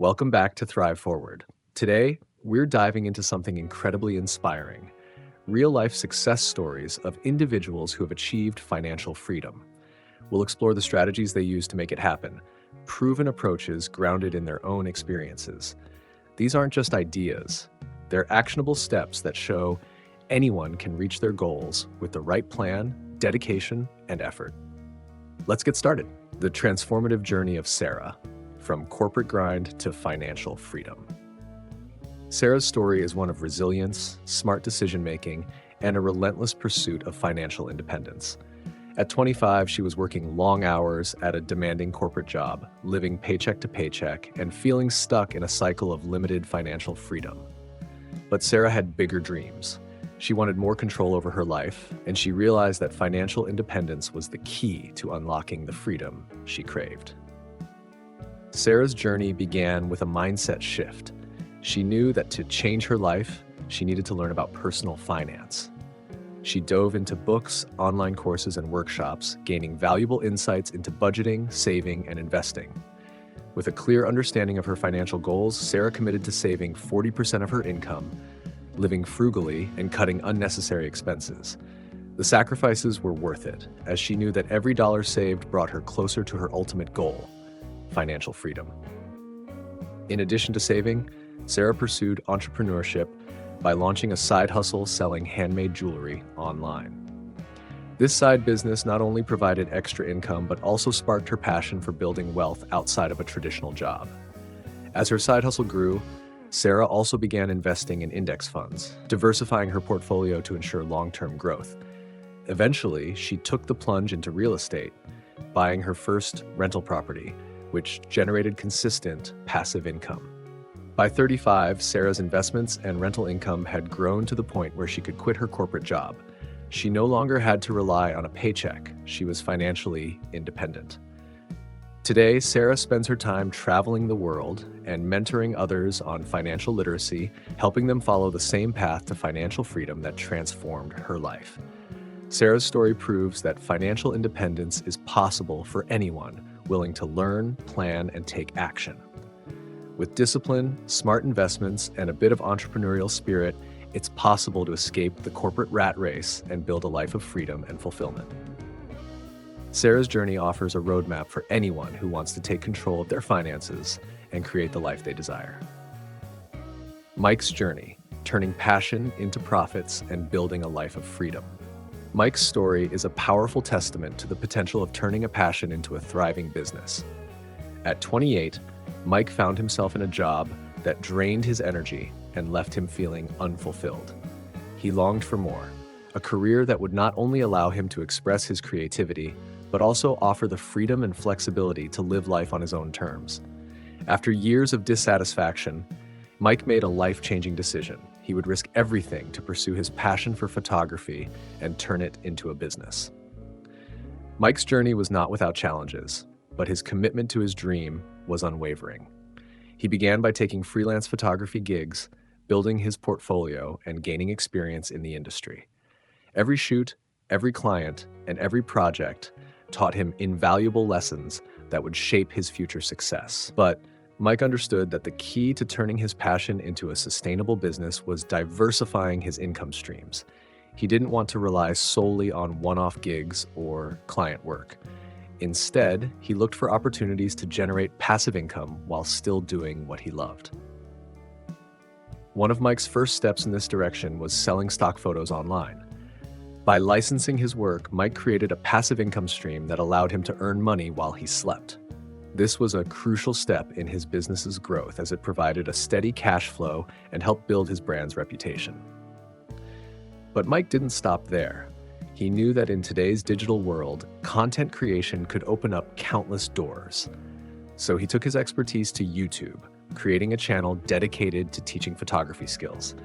Welcome back to Thrive Forward. Today, we're diving into something incredibly inspiring, real-life success stories of individuals who have achieved financial freedom. We'll explore the strategies they use to make it happen, proven approaches grounded in their own experiences. These aren't just ideas, they're actionable steps that show anyone can reach their goals with the right plan, dedication, and effort. Let's get started. The transformative journey of Sarah, from corporate grind to financial freedom. Sarah's story is one of resilience, smart decision-making, and a relentless pursuit of financial independence. At 25, she was working long hours at a demanding corporate job, living paycheck to paycheck, and feeling stuck in a cycle of limited financial freedom. But Sarah had bigger dreams. She wanted more control over her life, and she realized that financial independence was the key to unlocking the freedom she craved. Sarah's journey began with a mindset shift. She knew that to change her life, she needed to learn about personal finance. She dove into books, online courses, and workshops, gaining valuable insights into budgeting, saving, and investing. With a clear understanding of her financial goals, Sarah committed to saving 40% of her income, living frugally, and cutting unnecessary expenses. The sacrifices were worth it, as she knew that every dollar saved brought her closer to her ultimate goal: financial freedom. In addition to saving, Sarah pursued entrepreneurship by launching a side hustle selling handmade jewelry online. This side business not only provided extra income, but also sparked her passion for building wealth outside of a traditional job. As her side hustle grew, Sarah also began investing in index funds, diversifying her portfolio to ensure long-term growth. Eventually, she took the plunge into real estate, buying her first rental property, which generated consistent passive income. By 35, Sarah's investments and rental income had grown to the point where she could quit her corporate job. She no longer had to rely on a paycheck. She was financially independent. Today, Sarah spends her time traveling the world and mentoring others on financial literacy, helping them follow the same path to financial freedom that transformed her life. Sarah's story proves that financial independence is possible for anyone willing to learn, plan, and take action. With discipline, smart investments, and a bit of entrepreneurial spirit, it's possible to escape the corporate rat race and build a life of freedom and fulfillment. Sarah's journey offers a roadmap for anyone who wants to take control of their finances and create the life they desire. Mike's journey, turning passion into profits and building a life of freedom. Mike's story is a powerful testament to the potential of turning a passion into a thriving business. At 28, Mike found himself in a job that drained his energy and left him feeling unfulfilled. He longed for more, a career that would not only allow him to express his creativity, but also offer the freedom and flexibility to live life on his own terms. After years of dissatisfaction, Mike made a life-changing decision. He would risk everything to pursue his passion for photography and turn it into a business. Mike's journey was not without challenges, but his commitment to his dream was unwavering. He began by taking freelance photography gigs, building his portfolio, and gaining experience in the industry. Every shoot, every client, and every project taught him invaluable lessons that would shape his future success. But Mike understood that the key to turning his passion into a sustainable business was diversifying his income streams. He didn't want to rely solely on one-off gigs or client work. Instead, he looked for opportunities to generate passive income while still doing what he loved. One of Mike's first steps in this direction was selling stock photos online. By licensing his work, Mike created a passive income stream that allowed him to earn money while he slept. This was a crucial step in his business's growth, as it provided a steady cash flow and helped build his brand's reputation. But Mike didn't stop there. He knew that in today's digital world, content creation could open up countless doors. So he took his expertise to YouTube, creating a channel dedicated to teaching photography skills.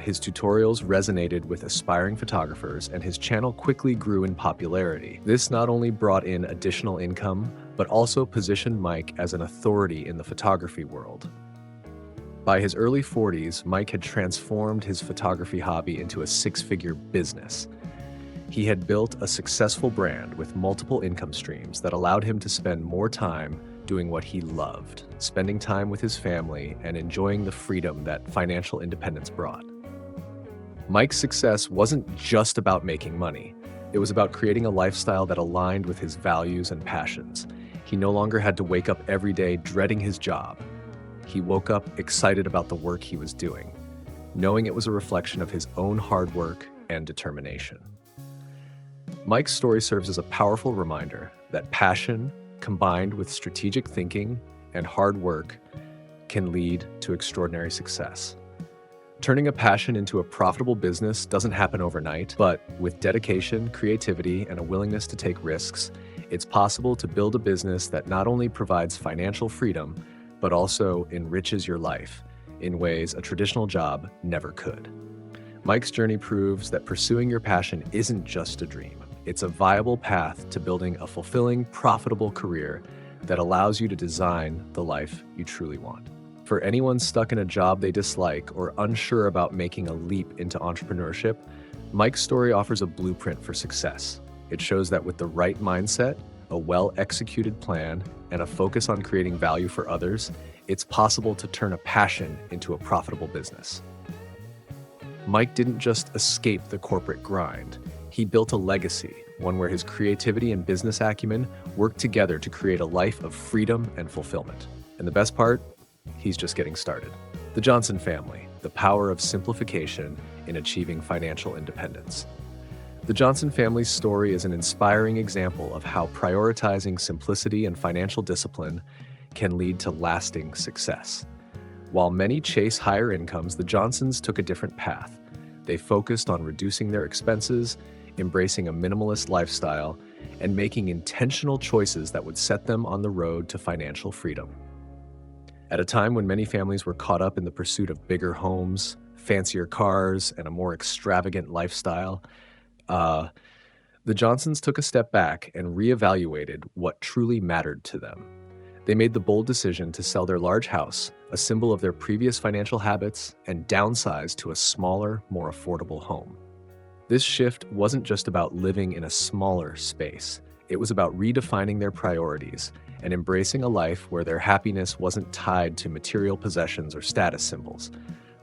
His tutorials resonated with aspiring photographers, and his channel quickly grew in popularity. This not only brought in additional income, but also positioned Mike as an authority in the photography world. By his early 40s, Mike had transformed his photography hobby into a six-figure business. He had built a successful brand with multiple income streams that allowed him to spend more time doing what he loved, spending time with his family, and enjoying the freedom that financial independence brought. Mike's success wasn't just about making money. It was about creating a lifestyle that aligned with his values and passions. He no longer had to wake up every day dreading his job. He woke up excited about the work he was doing, knowing it was a reflection of his own hard work and determination. Mike's story serves as a powerful reminder that passion, combined with strategic thinking and hard work, can lead to extraordinary success. Turning a passion into a profitable business doesn't happen overnight, but with dedication, creativity, and a willingness to take risks, it's possible to build a business that not only provides financial freedom, but also enriches your life in ways a traditional job never could. Mike's journey proves that pursuing your passion isn't just a dream. It's a viable path to building a fulfilling, profitable career that allows you to design the life you truly want. For anyone stuck in a job they dislike or unsure about making a leap into entrepreneurship, Mike's story offers a blueprint for success. It shows that with the right mindset, a well-executed plan, and a focus on creating value for others, it's possible to turn a passion into a profitable business. Mike didn't just escape the corporate grind. He built a legacy, one where his creativity and business acumen worked together to create a life of freedom and fulfillment. And the best part? He's just getting started. The Johnson family, the power of simplification in achieving financial independence. The Johnson family's story is an inspiring example of how prioritizing simplicity and financial discipline can lead to lasting success. While many chase higher incomes, the Johnsons took a different path. They focused on reducing their expenses, embracing a minimalist lifestyle, and making intentional choices that would set them on the road to financial freedom. At a time when many families were caught up in the pursuit of bigger homes, fancier cars, and a more extravagant lifestyle, the Johnsons took a step back and reevaluated what truly mattered to them. They made the bold decision to sell their large house, a symbol of their previous financial habits, and downsize to a smaller, more affordable home. This shift wasn't just about living in a smaller space. It was about redefining their priorities and embracing a life where their happiness wasn't tied to material possessions or status symbols.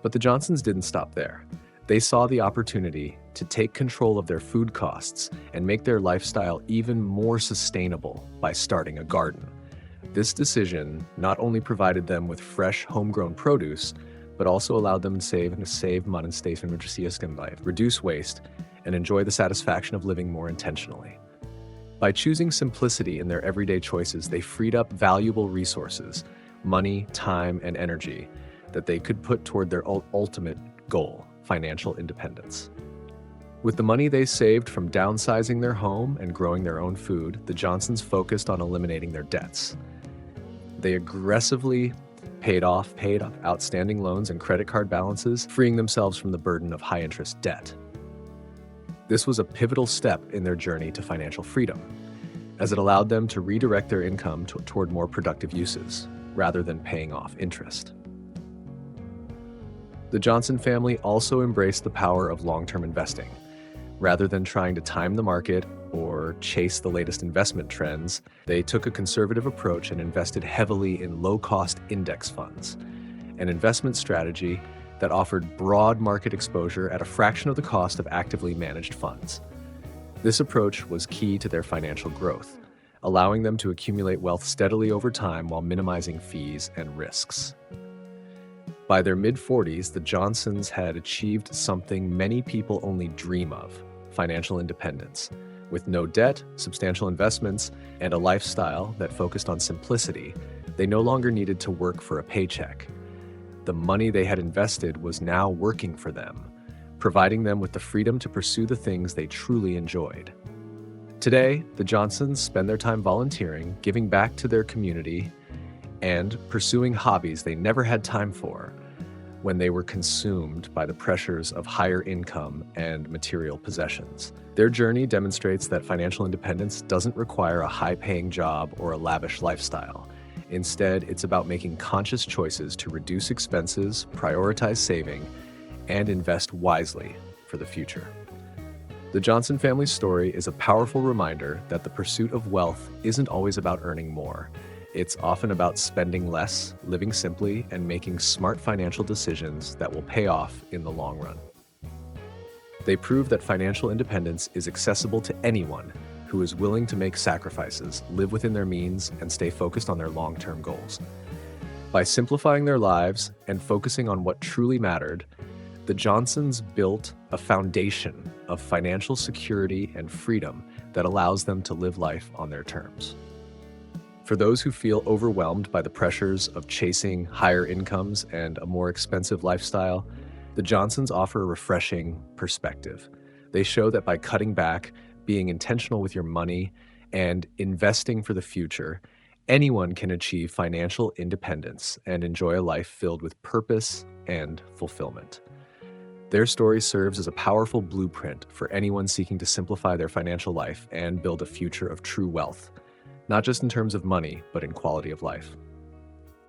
But the Johnsons didn't stop there. They saw the opportunity to take control of their food costs and make their lifestyle even more sustainable by starting a garden. This decision not only provided them with fresh, homegrown produce, but also allowed them to save money, reduce waste, and enjoy the satisfaction of living more intentionally. By choosing simplicity in their everyday choices, they freed up valuable resources, money, time, and energy that they could put toward their ultimate goal, financial independence. With the money they saved from downsizing their home and growing their own food, the Johnsons focused on eliminating their debts. They aggressively paid off outstanding loans and credit card balances, freeing themselves from the burden of high-interest debt. This was a pivotal step in their journey to financial freedom, as it allowed them to redirect their income toward more productive uses, rather than paying off interest. The Johnson family also embraced the power of long-term investing. Rather than trying to time the market or chase the latest investment trends, they took a conservative approach and invested heavily in low-cost index funds, an investment strategy that offered broad market exposure at a fraction of the cost of actively managed funds. This approach was key to their financial growth, allowing them to accumulate wealth steadily over time while minimizing fees and risks. By their mid-40s, the Johnsons had achieved something many people only dream of: financial independence. With no debt, substantial investments, and a lifestyle that focused on simplicity, they no longer needed to work for a paycheck. The money they had invested was now working for them, providing them with the freedom to pursue the things they truly enjoyed. Today, the Johnsons spend their time volunteering, giving back to their community, and pursuing hobbies they never had time for when they were consumed by the pressures of higher income and material possessions. Their journey demonstrates that financial independence doesn't require a high-paying job or a lavish lifestyle. Instead, it's about making conscious choices to reduce expenses, prioritize saving, and invest wisely for the future. The Johnson family's story is a powerful reminder that the pursuit of wealth isn't always about earning more. It's often about spending less, living simply, and making smart financial decisions that will pay off in the long run. They prove that financial independence is accessible to anyone who is willing to make sacrifices, live within their means, and stay focused on their long-term goals. By simplifying their lives and focusing on what truly mattered, the Johnsons built a foundation of financial security and freedom that allows them to live life on their terms. For those who feel overwhelmed by the pressures of chasing higher incomes and a more expensive lifestyle, the Johnsons offer a refreshing perspective. They show that by cutting back, being intentional with your money, and investing for the future, anyone can achieve financial independence and enjoy a life filled with purpose and fulfillment. Their story serves as a powerful blueprint for anyone seeking to simplify their financial life and build a future of true wealth, not just in terms of money, but in quality of life.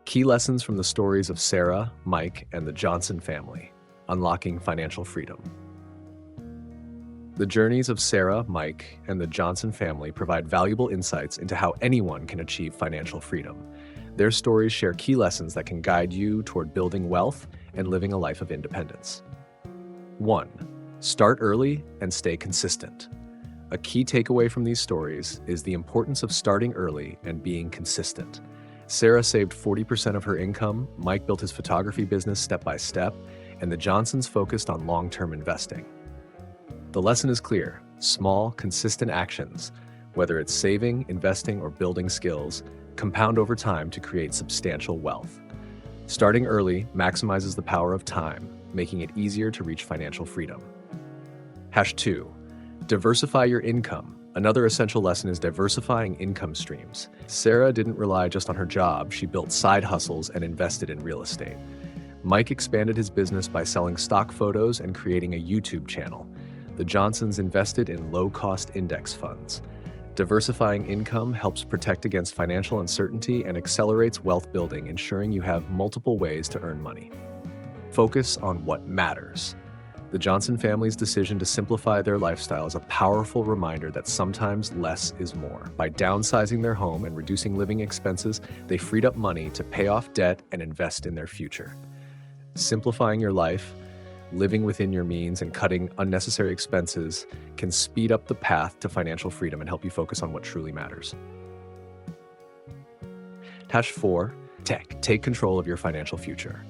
Key lessons from the stories of Sarah, Mike, and the Johnson family, unlocking financial freedom. The journeys of Sarah, Mike, and the Johnson family provide valuable insights into how anyone can achieve financial freedom. Their stories share key lessons that can guide you toward building wealth and living a life of independence. 1. Start early and stay consistent. A key takeaway from these stories is the importance of starting early and being consistent. Sarah saved 40% of her income, Mike built his photography business step by step, and the Johnsons focused on long-term investing. The lesson is clear: small, consistent actions, whether it's saving, investing, or building skills, compound over time to create substantial wealth. Starting early maximizes the power of time, making it easier to reach financial freedom. 2. Diversify your income. Another essential lesson is diversifying income streams. Sarah didn't rely just on her job, she built side hustles and invested in real estate. Mike expanded his business by selling stock photos and creating a YouTube channel. The Johnsons invested in low-cost index funds. Diversifying income helps protect against financial uncertainty and accelerates wealth building, ensuring you have multiple ways to earn money. Focus on what matters. The Johnson family's decision to simplify their lifestyle is a powerful reminder that sometimes less is more. By downsizing their home and reducing living expenses, they freed up money to pay off debt and invest in their future. Simplifying your life, living within your means, and cutting unnecessary expenses can speed up the path to financial freedom and help you focus on what truly matters. 4. Take control of your financial future.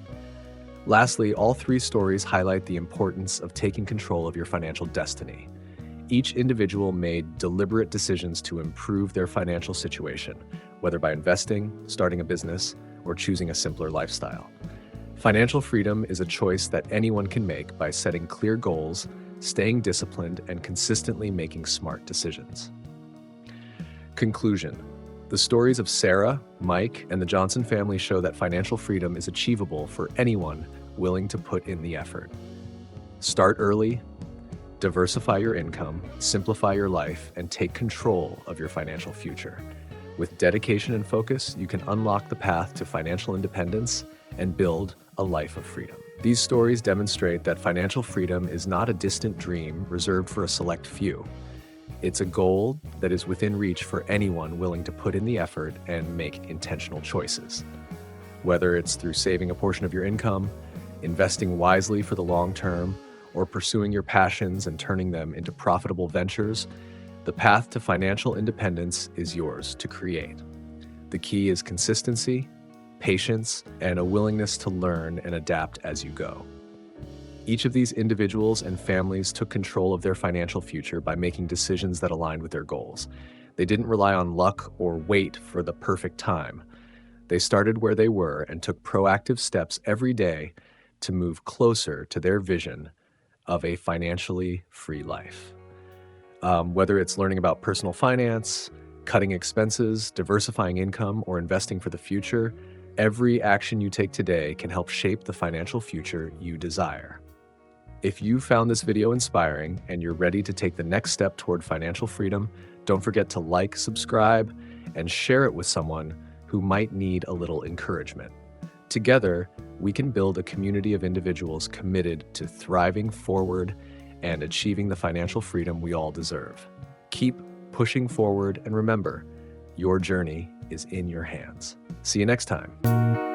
Lastly, all three stories highlight the importance of taking control of your financial destiny. Each individual made deliberate decisions to improve their financial situation, whether by investing, starting a business, or choosing a simpler lifestyle. Financial freedom is a choice that anyone can make by setting clear goals, staying disciplined, and consistently making smart decisions. Conclusion. The stories of Sarah, Mike, and the Johnson family show that financial freedom is achievable for anyone willing to put in the effort. Start early, diversify your income, simplify your life, and take control of your financial future. With dedication and focus, you can unlock the path to financial independence and build a life of freedom. These stories demonstrate that financial freedom is not a distant dream reserved for a select few. It's a goal that is within reach for anyone willing to put in the effort and make intentional choices. Whether it's through saving a portion of your income, investing wisely for the long term, or pursuing your passions and turning them into profitable ventures, the path to financial independence is yours to create. The key is consistency, patience, and a willingness to learn and adapt as you go. Each of these individuals and families took control of their financial future by making decisions that aligned with their goals. They didn't rely on luck or wait for the perfect time. They started where they were and took proactive steps every day to move closer to their vision of a financially free life. Whether it's learning about personal finance, cutting expenses, diversifying income, or investing for the future, every action you take today can help shape the financial future you desire. If you found this video inspiring and you're ready to take the next step toward financial freedom, don't forget to like, subscribe, and share it with someone who might need a little encouragement. Together, we can build a community of individuals committed to thriving forward and achieving the financial freedom we all deserve. Keep pushing forward, and remember, your journey is in your hands. See you next time.